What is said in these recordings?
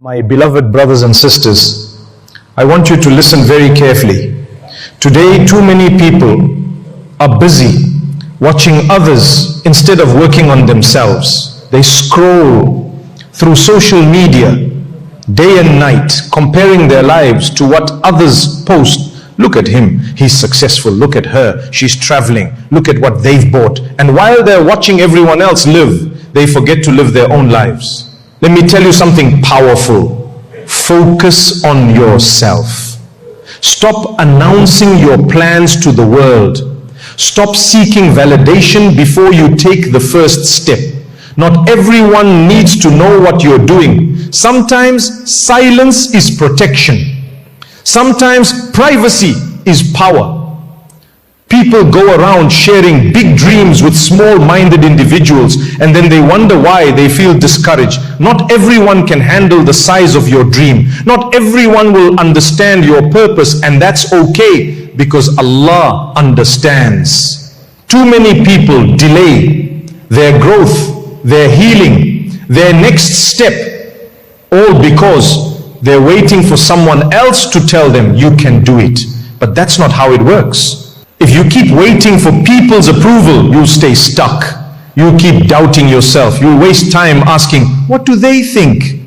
My beloved brothers and sisters, I want you to listen very carefully. Today, too many people are busy watching others instead of working on themselves. They scroll through social media day and night, comparing their lives to what others post. Look at him, he's successful. Look at her, she's traveling. Look at what they've bought. And while they're watching everyone else live, they forget to live their own lives. Let me tell you something powerful. Focus on yourself. Stop announcing your plans to the world. Stop seeking validation before you take the first step. Not everyone needs to know what you're doing. Sometimes silence is protection. Sometimes privacy is power. People go around sharing big dreams with small-minded individuals, and then they wonder why they feel discouraged. Not everyone can handle the size of your dream. Not everyone will understand your purpose, and that's okay, because Allah understands. Too many people delay their growth, their healing, their next step, all because they're waiting for someone else to tell them you can do it. But that's not how it works. If you keep waiting for people's approval, you'll stay stuck. You'll keep doubting yourself. You'll waste time asking, what do they think?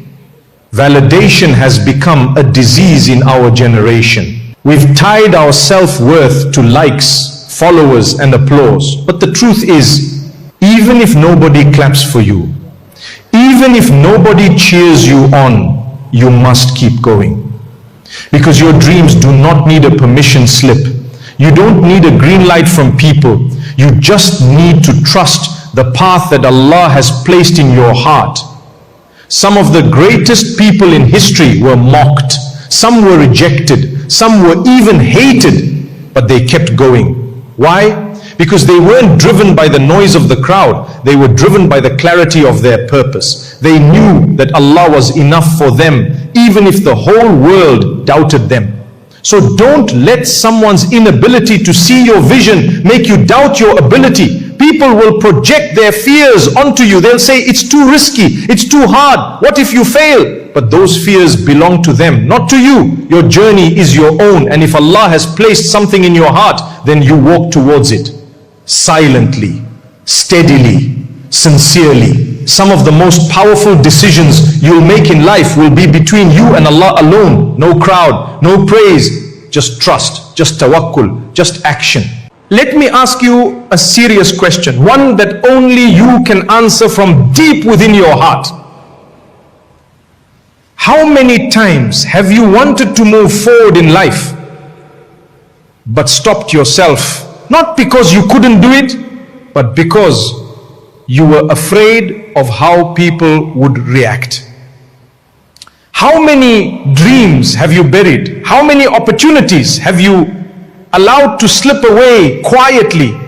Validation has become a disease in our generation. We've tied our self-worth to likes, followers, and applause. But the truth is, even if nobody claps for you, even if nobody cheers you on, you must keep going. Because your dreams do not need a permission slip. You don't need a green light from people. You just need to trust the path that Allah has placed in your heart. Some of the greatest people in history were mocked. Some were rejected. Some were even hated. But they kept going. Why? Because they weren't driven by the noise of the crowd. They were driven by the clarity of their purpose. They knew that Allah was enough for them, even if the whole world doubted them. So don't let someone's inability to see your vision make you doubt your ability. People will project their fears onto you. They'll say, it's too risky, it's too hard, what if you fail? But those fears belong to them, not to you. Your journey is your own, and if Allah has placed something in your heart, then you walk towards it. Silently, steadily, sincerely. Some of the most powerful decisions you'll make in life will be between you and Allah alone. No crowd, no praise, just trust, just tawakkul, just action. Let me ask you a serious question, one that only you can answer from deep within your heart. How many times have you wanted to move forward in life, but stopped yourself? Not because you couldn't do it, but because you were afraid of how people would react. How many dreams have you buried? How many opportunities have you allowed to slip away quietly?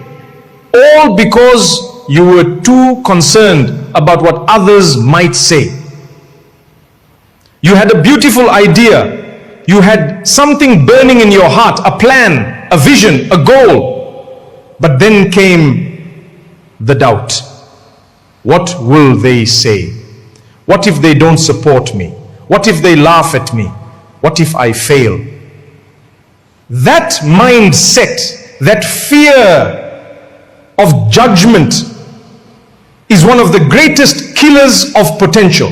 All because you were too concerned about what others might say. You had a beautiful idea. You had something burning in your heart, a plan, a vision, a goal. But then came the doubt. What will they say? What if they don't support me? What if they laugh at me? What if I fail? That mindset, that fear of judgment is one of the greatest killers of potential.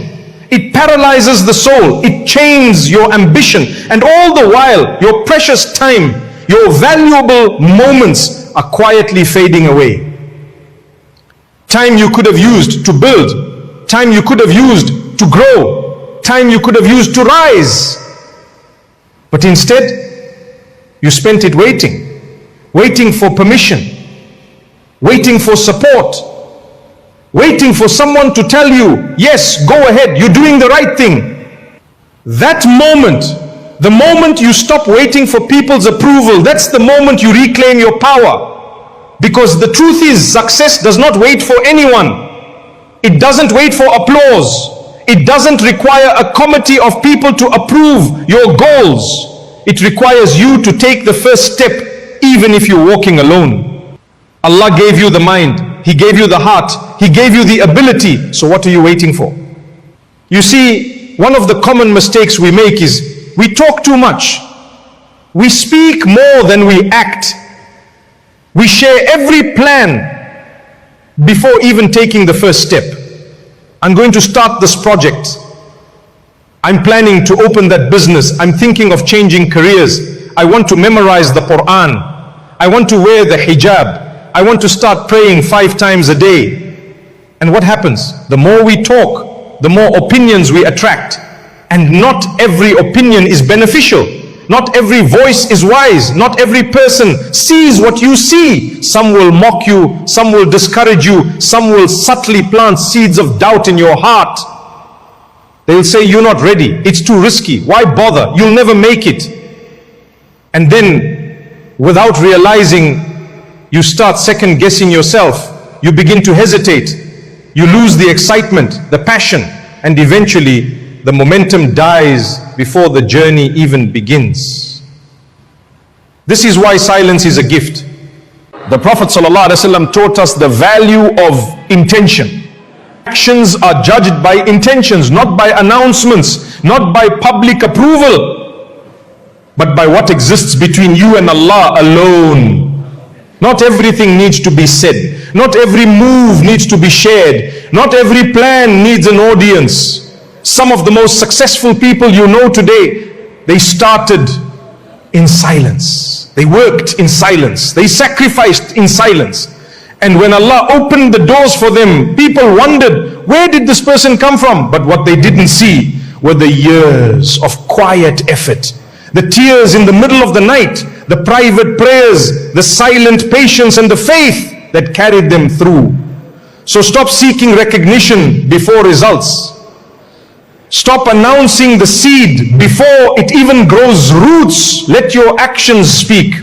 It paralyzes the soul. It chains your ambition. And all the while, your precious time, your valuable moments are quietly fading away. Time you could have used to build, time you could have used to grow, time you could have used to rise. But instead, you spent it waiting for permission, waiting for support, waiting for someone to tell you, yes, go ahead, you're doing the right thing. That moment, the moment you stop waiting for people's approval, that's the moment you reclaim your power. Because the truth is, success does not wait for anyone. It doesn't wait for applause. It doesn't require a committee of people to approve your goals. It requires you to take the first step, even if you're walking alone. Allah gave you the mind. He gave you the heart. He gave you the ability. So what are you waiting for? You see, one of the common mistakes we make is we talk too much. We speak more than we act. We share every plan before even taking the first step. I'm going to start this project. I'm planning to open that business. I'm thinking of changing careers. I want to memorize the Quran. I want to wear the hijab. I want to start praying 5 times a day. And what happens? The more we talk, the more opinions we attract. And not every opinion is beneficial. Not every voice is wise. Not every person sees what you see. Some will mock you. Some will discourage you. Some will subtly plant seeds of doubt in your heart. They'll say, you're not ready. It's too risky. Why bother? You'll never make it. And then, without realizing, you start second guessing yourself. You begin to hesitate. You lose the excitement, the passion, and eventually the momentum dies before the journey even begins. This is why silence is a gift. The Prophet ﷺ taught us the value of intention. Actions are judged by intentions, not by announcements, not by public approval, but by what exists between you and Allah alone. Not everything needs to be said. Not every move needs to be shared. Not every plan needs an audience. Some of the most successful people you know today, they started in silence. They worked in silence. They sacrificed in silence. And when Allah opened the doors for them, people wondered, where did this person come from? But what they didn't see were the years of quiet effort, the tears in the middle of the night, the private prayers, the silent patience and the faith that carried them through. So stop seeking recognition before results. Stop announcing the seed before it even grows roots. Let your actions speak.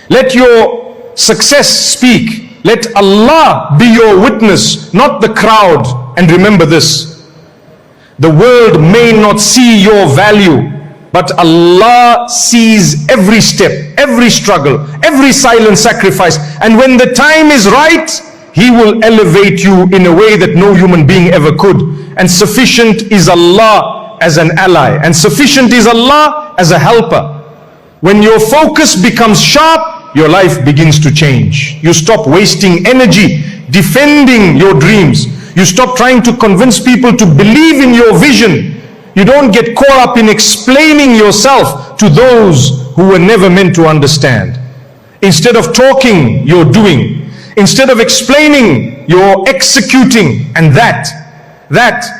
Let your success speak. Let Allah be your witness, not the crowd. And remember this, the world may not see your value, but Allah sees every step, every struggle, every silent sacrifice. And when the time is right, He will elevate you in a way that no human being ever could. And sufficient is Allah as an ally, and sufficient is Allah as a helper. When your focus becomes sharp, your life begins to change. You stop wasting energy defending your dreams. You stop trying to convince people to believe in your vision. You don't get caught up in explaining yourself to those who were never meant to understand. Instead of talking, you're doing. Instead of explaining, you're executing. And that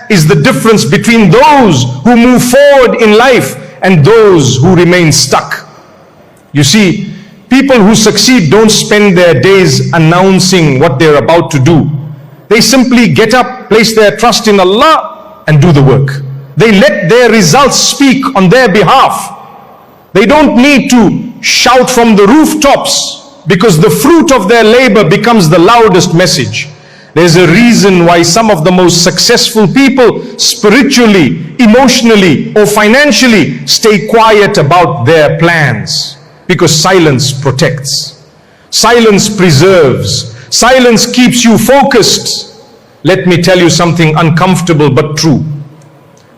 is the difference between those who move forward in life and those who remain stuck. You see, people who succeed don't spend their days announcing what they're about to do. They simply get up, place their trust in Allah, and do the work. They let their results speak on their behalf. They don't need to shout from the rooftops, because the fruit of their labor becomes the loudest message. There's a reason why some of the most successful people, spiritually, emotionally, or financially, stay quiet about their plans. Because silence protects. Silence preserves. Silence keeps you focused. Let me tell you something uncomfortable but true.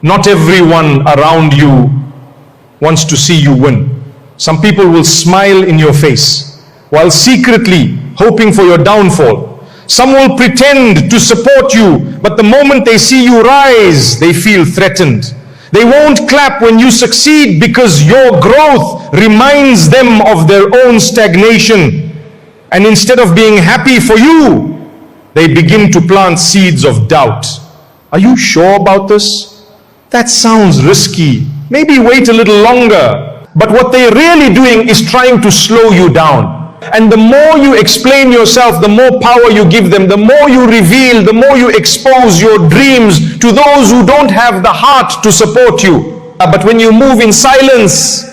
Not everyone around you wants to see you win. Some people will smile in your face while secretly hoping for your downfall. Some will pretend to support you, but the moment they see you rise, they feel threatened. They won't clap when you succeed because your growth reminds them of their own stagnation. And instead of being happy for you, they begin to plant seeds of doubt. Are you sure about this? That sounds risky. Maybe wait a little longer. But what they're really doing is trying to slow you down. And the more you explain yourself, the more power you give them, the more you reveal, the more you expose your dreams to those who don't have the heart to support you. But when you move in silence,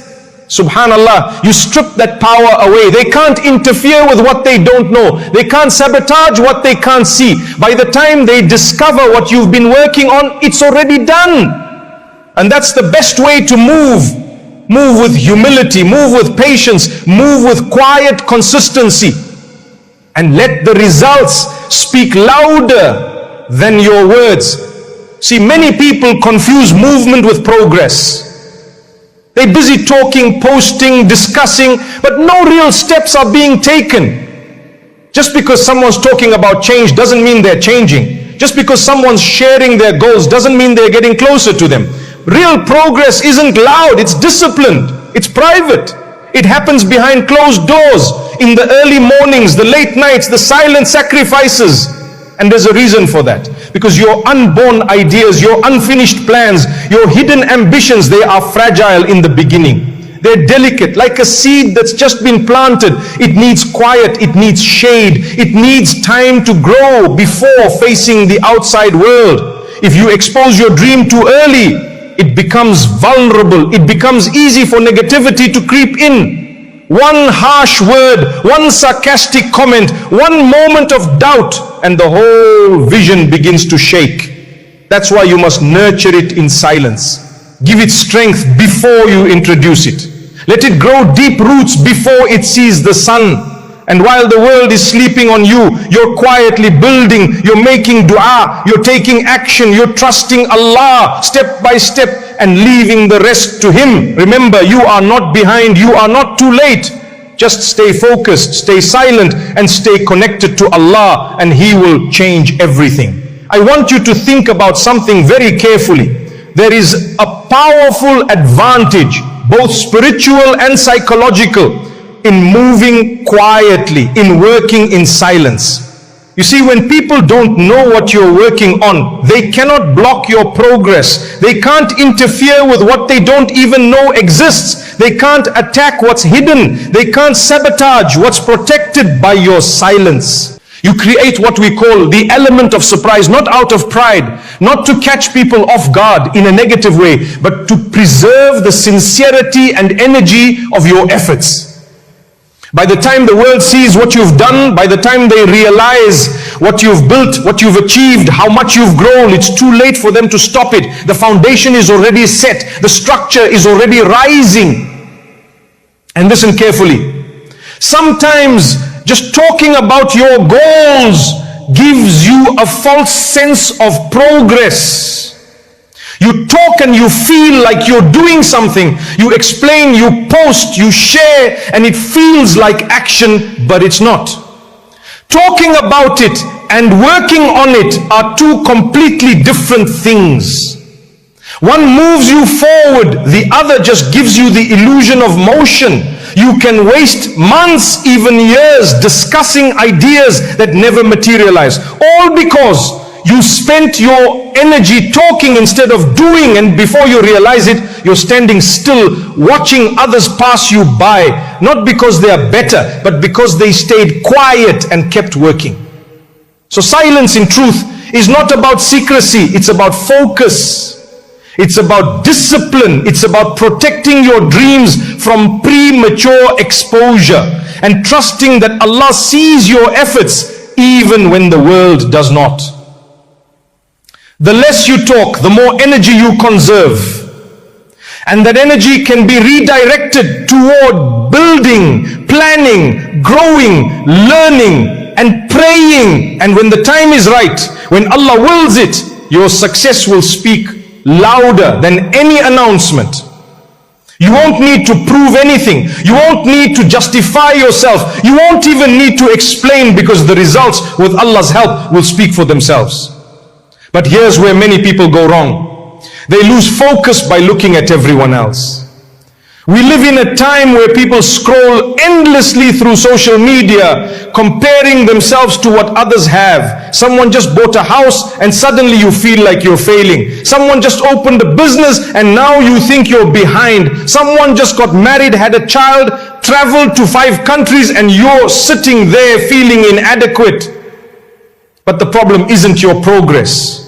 subhanallah, you strip that power away. They can't interfere with what they don't know. They can't sabotage what they can't see. By the time they discover what you've been working on, it's already done. And that's the best way to move. Move with humility, move with patience, move with quiet consistency. And let the results speak louder than your words. See, many people confuse movement with progress. They're busy talking, posting, discussing, but no real steps are being taken. Just because someone's talking about change doesn't mean they're changing. Just because someone's sharing their goals doesn't mean they're getting closer to them. Real progress isn't loud, it's disciplined, it's private. It happens behind closed doors, in the early mornings, the late nights, the silent sacrifices. And there's a reason for that. Because your unborn ideas, your unfinished plans, your hidden ambitions, they are fragile in the beginning. They're delicate, like a seed that's just been planted. It needs quiet, it needs shade, it needs time to grow before facing the outside world. If you expose your dream too early, it becomes vulnerable. It becomes easy for negativity to creep in. One harsh word, one sarcastic comment, one moment of doubt, and the whole vision begins to shake. That's why you must nurture it in silence. Give it strength before you introduce it. Let it grow deep roots before it sees the sun. And while the world is sleeping on you, you're quietly building, you're making dua, you're taking action, you're trusting Allah step by step and leaving the rest to Him. Remember, you are not behind, you are not too late. Just stay focused, stay silent, and stay connected to Allah, and He will change everything. I want you to think about something very carefully. There is a powerful advantage, both spiritual and psychological, in moving quietly, in working in silence. You see, when people don't know what you're working on, they cannot block your progress. They can't interfere with what they don't even know exists. They can't attack what's hidden. They can't sabotage what's protected by your silence. You create what we call the element of surprise, not out of pride, not to catch people off guard in a negative way, but to preserve the sincerity and energy of your efforts. By the time the world sees what you've done, by the time they realize what you've built, what you've achieved, how much you've grown, it's too late for them to stop it. The foundation is already set. The structure is already rising. And listen carefully. Sometimes just talking about your goals gives you a false sense of progress. You talk and you feel like you're doing something. You explain, you post, you share, and it feels like action, but it's not. Talking about it and working on it are two completely different things. One moves you forward, the other just gives you the illusion of motion. You can waste months, even years, discussing ideas that never materialize, all because you spent your energy talking instead of doing, and before you realize it, you're standing still watching others pass you by, not because they are better, but because they stayed quiet and kept working. So silence, in truth, is not about secrecy, it's about focus. It's about discipline. It's about protecting your dreams from premature exposure and trusting that Allah sees your efforts even when the world does not. The less you talk, the more energy you conserve. And that energy can be redirected toward building, planning, growing, learning, and praying. And when the time is right, when Allah wills it, your success will speak louder than any announcement. You won't need to prove anything. You won't need to justify yourself. You won't even need to explain, because the results, with Allah's help, will speak for themselves. But here's where many people go wrong. They lose focus by looking at everyone else. We live in a time where people scroll endlessly through social media, comparing themselves to what others have. Someone just bought a house and suddenly you feel like you're failing. Someone just opened a business and now you think you're behind. Someone just got married, had a child, traveled to 5 countries, and you're sitting there feeling inadequate. But the problem isn't your progress.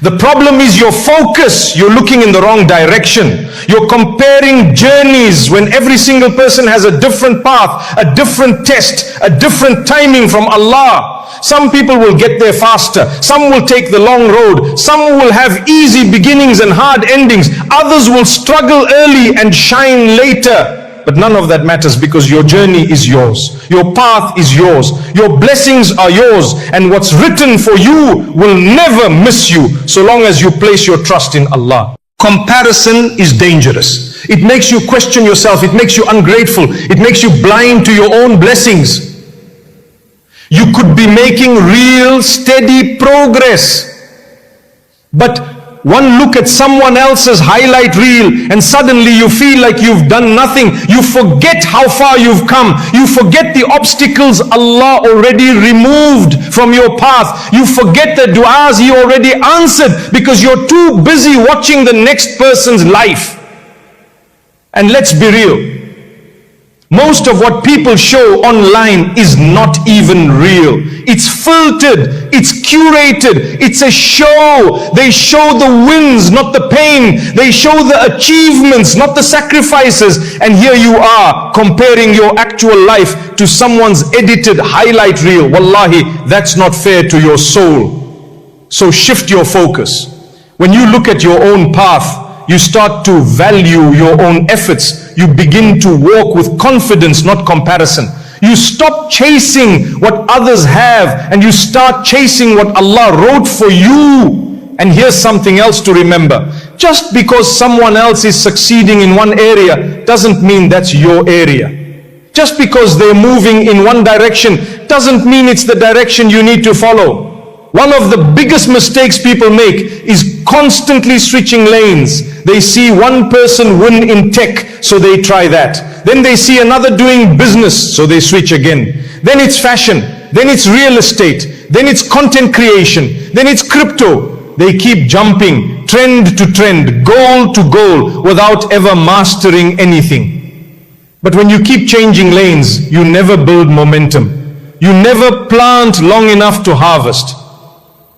The problem is your focus. You're looking in the wrong direction. You're comparing journeys when every single person has a different path, a different test, a different timing from Allah. Some people will get there faster. Some will take the long road. Some will have easy beginnings and hard endings. Others will struggle early and shine later. But none of that matters, because your journey is yours. Your path is yours. Your blessings are yours. And what's written for you will never miss you, so long as you place your trust in Allah. Comparison is dangerous. It makes you question yourself. It makes you ungrateful. It makes you blind to your own blessings. You could be making real, steady progress, but one look at someone else's highlight reel and suddenly you feel like you've done nothing. You forget how far you've come. You forget the obstacles Allah already removed from your path. You forget the du'as He already answered, because you're too busy watching the next person's life. And let's be real, most of what people show online is not even real. It's filtered, it's curated, it's a show. They show the wins, not the pain. They show the achievements, not the sacrifices. And here you are comparing your actual life to someone's edited highlight reel. Wallahi, that's not fair to your soul. So shift your focus. When you look at your own path, you start to value your own efforts. You begin to walk with confidence, not comparison. You stop chasing what others have and you start chasing what Allah wrote for you. And here's something else to remember. Just because someone else is succeeding in one area doesn't mean that's your area. Just because they're moving in one direction doesn't mean it's the direction you need to follow. One of the biggest mistakes people make is constantly switching lanes. They see one person win in tech, so they try that. Then they see another doing business, so they switch again. Then it's fashion, then it's real estate, then it's content creation, then it's crypto. They keep jumping trend to trend, goal to goal, without ever mastering anything. But when you keep changing lanes, you never build momentum. You never plant long enough to harvest.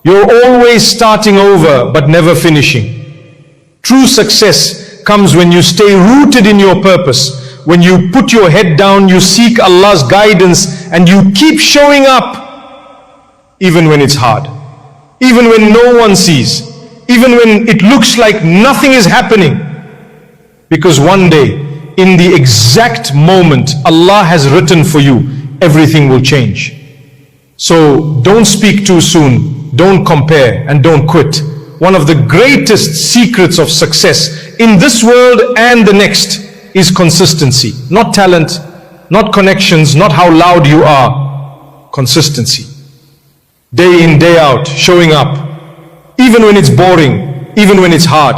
You're always starting over, but never finishing. True success comes when you stay rooted in your purpose. When you put your head down, you seek Allah's guidance, and you keep showing up, even when it's hard, even when no one sees, even when it looks like nothing is happening. Because one day, in the exact moment Allah has written for you, everything will change. So don't speak too soon. Don't compare and don't quit. One of the greatest secrets of success in this world and the next is consistency. Not talent, not connections, not how loud you are. Consistency. Day in, day out, showing up. Even when it's boring, even when it's hard,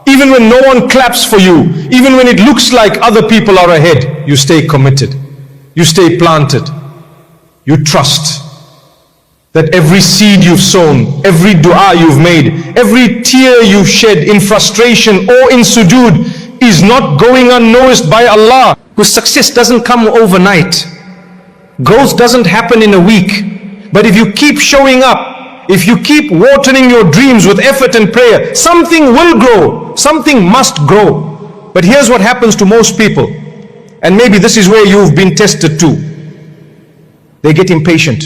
even when no one claps for you, even when it looks like other people are ahead, you stay committed. You stay planted. You trust that every seed you've sown, every dua you've made, every tear you've shed in frustration or in sujood is not going unnoticed by Allah. Because success doesn't come overnight. Growth doesn't happen in a week. But if you keep showing up, if you keep watering your dreams with effort and prayer, something will grow. Something must grow. But here's what happens to most people. And maybe this is where you've been tested too. They get impatient.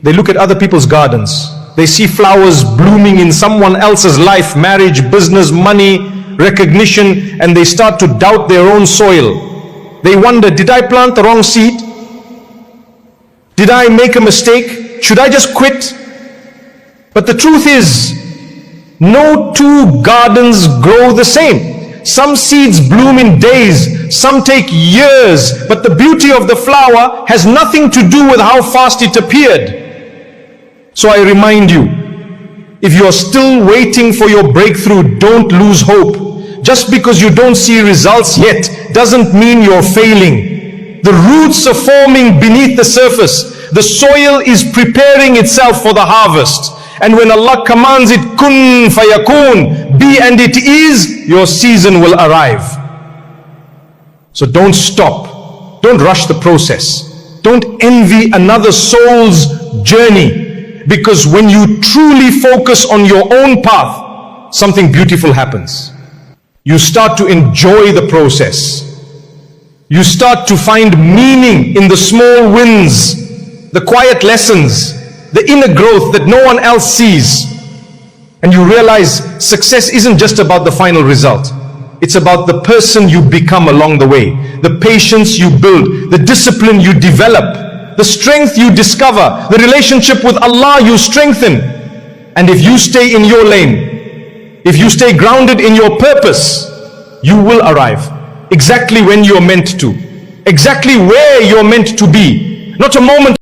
They look at other people's gardens. They see flowers blooming in someone else's life, marriage, business, money, recognition, and they start to doubt their own soil. They wonder, did I plant the wrong seed? Did I make a mistake? Should I just quit? But the truth is, no two gardens grow the same. Some seeds bloom in days, some take years, but the beauty of the flower has nothing to do with how fast it appeared. So I remind you, if you're still waiting for your breakthrough, don't lose hope. Just because you don't see results yet doesn't mean you're failing. The roots are forming beneath the surface. The soil is preparing itself for the harvest. And when Allah commands it, kun fayakun, be and it is, your season will arrive. So don't stop. Don't rush the process. Don't envy another soul's journey. Because when you truly focus on your own path, something beautiful happens. You start to enjoy the process. You start to find meaning in the small wins, the quiet lessons, the inner growth that no one else sees. And you realize success isn't just about the final result. It's about the person you become along the way, the patience you build, the discipline you develop, the strength you discover, the relationship with Allah you strengthen. And if you stay in your lane, if you stay grounded in your purpose, you will arrive exactly when you're meant to, exactly where you're meant to be. Not a moment